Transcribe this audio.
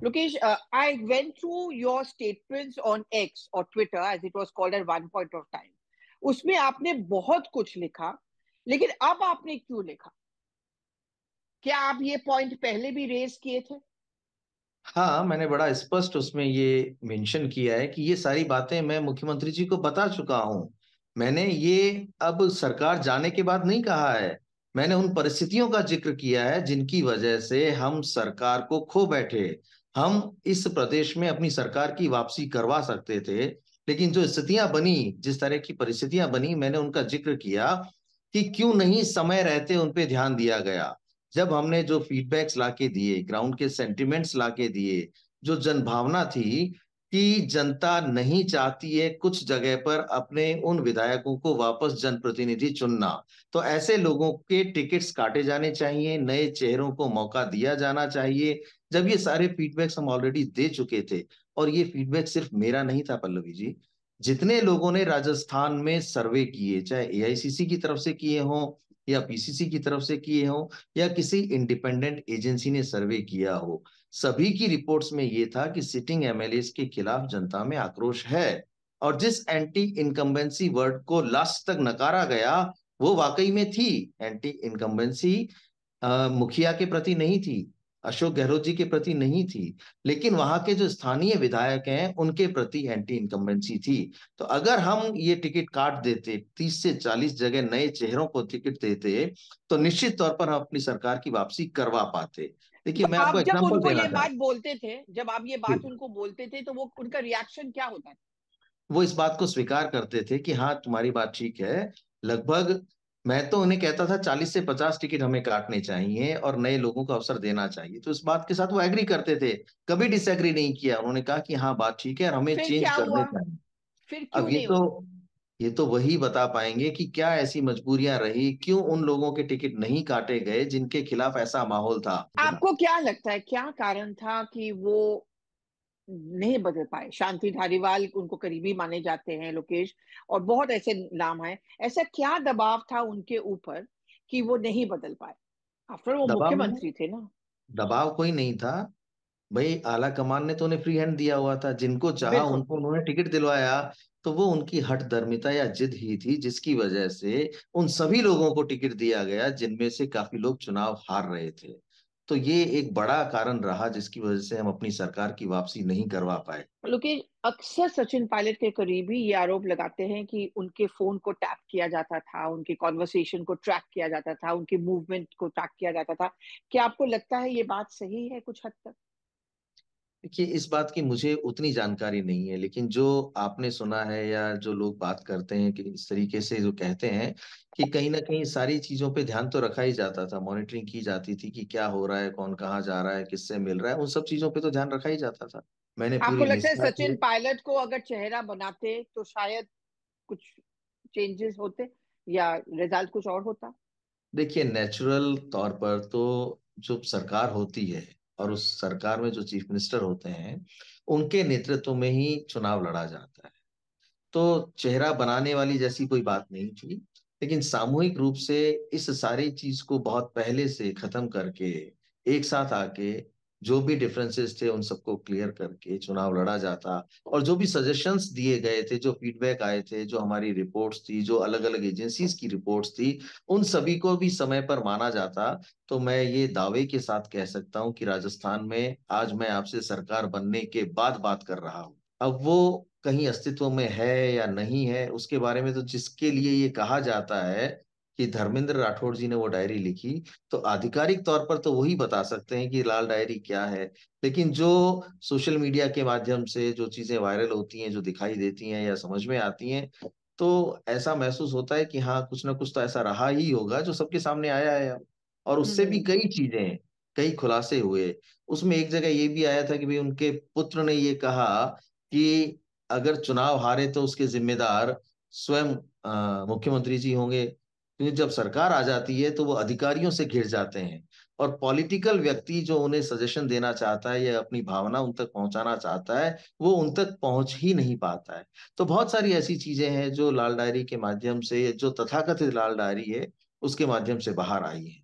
Lokesh, I went through your statements on X or Twitter, as it was called at one point of time. उसमें आपने बहुत कुछ लिखा, लेकिन अब आपने क्यों लिखा? क्या आप ये पॉइंट पहले भी रेज किए थे? हाँ, मैंने बड़ा स्पष्ट उसमें ये मेंशन किया है कि ये सारी बातें मैं मुख्यमंत्री जी को बता चुका हूं। मैंने ये अब सरकार जाने के बाद नहीं कहा है। मैंने उन परिस्थितियों का जिक्र किया है जिनकी वजह से हम सरकार को खो बैठे। हम इस प्रदेश में अपनी सरकार की वापसी करवा सकते थे, लेकिन जो स्थितियां बनी, जिस तरह की परिस्थितियां बनी, मैंने उनका जिक्र किया कि क्यों नहीं समय रहते उन पे ध्यान दिया गया। जब हमने जो फीडबैक्स लाके दिए, ग्राउंड के सेंटिमेंट्स लाके दिए, जो जनभावना थी कि जनता नहीं चाहती है कुछ जगह पर अपने उन विधायकों को वापस जनप्रतिनिधि चुनना, तो ऐसे लोगों के टिकट्स काटे जाने चाहिए, नए चेहरों को मौका दिया जाना चाहिए। जब ये सारे फीडबैक्स हम ऑलरेडी दे चुके थे, और ये फीडबैक सिर्फ मेरा नहीं था पल्लवी जी, जितने लोगों ने राजस्थान में सर्वे किए, चाहे एआईसीसी की तरफ से किए हों या पीसीसी की तरफ से किए हों या किसी इंडिपेंडेंट एजेंसी ने सर्वे किया हो, सभी की रिपोर्ट्स में ये था कि सिटिंग एमएलए के खिलाफ जनता में आक्रोश है। और जिस एंटी इनकम्बेंसी वर्ड को लास्ट तक नकारा गया, वो वाकई में थी एंटी इनकम्बेंसी। मुखिया के प्रति नहीं थी, अशोक गहलोत जी के प्रति नहीं थी, लेकिन वहां के जो स्थानीय विधायक हैं उनके प्रति एंटी इनकम्बेंसी थी। तो अगर हम ये टिकट काट देते, 30 से 40 जगह नए चेहरों को टिकट देते, तो निश्चित तौर पर हम अपनी सरकार की वापसी करवा पाते। देखिए, तो मैं आपको आप जब एग्जांपल उनको देना ये बात चाहता बोलते थे, जब आप ये बात हूँ। उनको बोलते थे, तो वो उनका रिएक्शन क्या होता था? वो इस बात को स्वीकार करते थे कि हाँ, तुम्हारी बात ठीक है। लगभग मैं तो उन्हें कहता था 40 से 50 टिकट हमें काटने चाहिए और नए लोगों को अवसर देना चाहिए, तो इस बात के साथ वो एग्री करते थे। कभी डिसएग्री नहीं किया, उन्होंने कहा कि हाँ, बात ठीक है और हमें फिर चेंज क्या करने हुआ? चाहिए। फिर अब क्यों नहीं हुआ? ये तो वही बता पाएंगे कि क्या ऐसी मजबूरियां रही, क्यों उन लोगों के टिकट नहीं काटे गए जिनके खिलाफ ऐसा माहौल था। आपको क्या लगता है, क्या कारण था कि वो नहीं बदल पाए? शांति धारीवाल उनको करीबी माने जाते हैं, लोकेश, और बहुत ऐसे नाम है। ऐसा क्या दबाव था उनके ऊपर कि वो नहीं बदल पाए? आफ्टर वो दबाव मुख्यमंत्री थे ना। दबाव कोई नहीं था भाई। आला कमान ने तो उन्हें फ्री हैंड दिया हुआ था, जिनको चाहा बिल्कुल। उनको उन्होंने टिकट दिलवाया। तो वो उनकी हठ धर्मिता या जिद ही थी जिसकी वजह से उन सभी लोगों को टिकट दिया गया, जिनमें से काफी लोग चुनाव हार रहे थे। तो ये एक बड़ा कारण रहा जिसकी वजह से हम अपनी सरकार की वापसी नहीं करवा पाए। लोकेश, अक्सर सचिन पायलट के करीबी ये आरोप लगाते हैं कि उनके फोन को टैप किया जाता था, उनके कॉन्वर्सेशन को ट्रैक किया जाता था, उनके मूवमेंट को ट्रैक किया जाता था। क्या आपको लगता है ये बात सही है कुछ हद तक? देखिए, इस बात की मुझे उतनी जानकारी नहीं है, लेकिन जो आपने सुना है या जो लोग बात करते हैं कि इस तरीके से जो कहते हैं कि कहीं ना कहीं सारी चीजों पे ध्यान तो रखा ही जाता था, मॉनिटरिंग की जाती थी कि क्या हो रहा है, कौन कहाँ जा रहा है, किससे मिल रहा है, उन सब चीजों पे तो ध्यान रखा ही जाता था। मैंने आपको पूरी लगता है निष्ठा सचिन से। पायलट को अगर चेहरा बनाते तो शायद कुछ चेंजेस होते, या रिजल्ट कुछ और होता? देखिए, नेचुरल तौर पर तो जो सरकार होती है और उस सरकार में जो चीफ मिनिस्टर होते हैं, उनके नेतृत्व में ही चुनाव लड़ा जाता है। तो चेहरा बनाने वाली जैसी कोई बात नहीं थी, लेकिन सामूहिक रूप से इस सारी चीज को बहुत पहले से खत्म करके एक साथ आके जो भी डिफरेंसेस थे उन सबको क्लियर करके चुनाव लड़ा जाता। और जो भी सजेशंस दिए गए थे, जो फीडबैक आए थे, जो हमारी रिपोर्ट्स थी, जो अलग अलग एजेंसीज की रिपोर्ट्स थी, उन सभी को भी समय पर माना जाता। तो मैं ये दावे के साथ कह सकता हूँ कि राजस्थान में आज मैं आपसे सरकार बनने के बाद बात कर रहा हूँ। अब वो कहीं अस्तित्व में है या नहीं है, उसके बारे में तो जिसके लिए ये कहा जाता है कि धर्मेंद्र राठौड़ जी ने वो डायरी लिखी, तो आधिकारिक तौर पर तो वही बता सकते हैं कि लाल डायरी क्या है। लेकिन जो सोशल मीडिया के माध्यम से जो चीजें वायरल होती हैं, जो दिखाई देती हैं या समझ में आती हैं, तो ऐसा महसूस होता है कि हाँ, कुछ ना कुछ तो ऐसा रहा ही होगा जो सबके सामने आया है। और उससे भी हम्म। कई चीजें, कई खुलासे हुए। उसमें एक जगह ये भी आया था कि भाई उनके पुत्र ने ये कहा कि अगर चुनाव हारे तो उसके जिम्मेदार स्वयं मुख्यमंत्री जी होंगे, क्योंकि जब सरकार आ जाती है तो वो अधिकारियों से घिर जाते हैं, और पॉलिटिकल व्यक्ति जो उन्हें सजेशन देना चाहता है या अपनी भावना उन तक पहुंचाना चाहता है, वो उन तक पहुंच ही नहीं पाता है। तो बहुत सारी ऐसी चीजें हैं जो लाल डायरी के माध्यम से, जो तथाकथित लाल डायरी है, उसके माध्यम से बाहर आई है।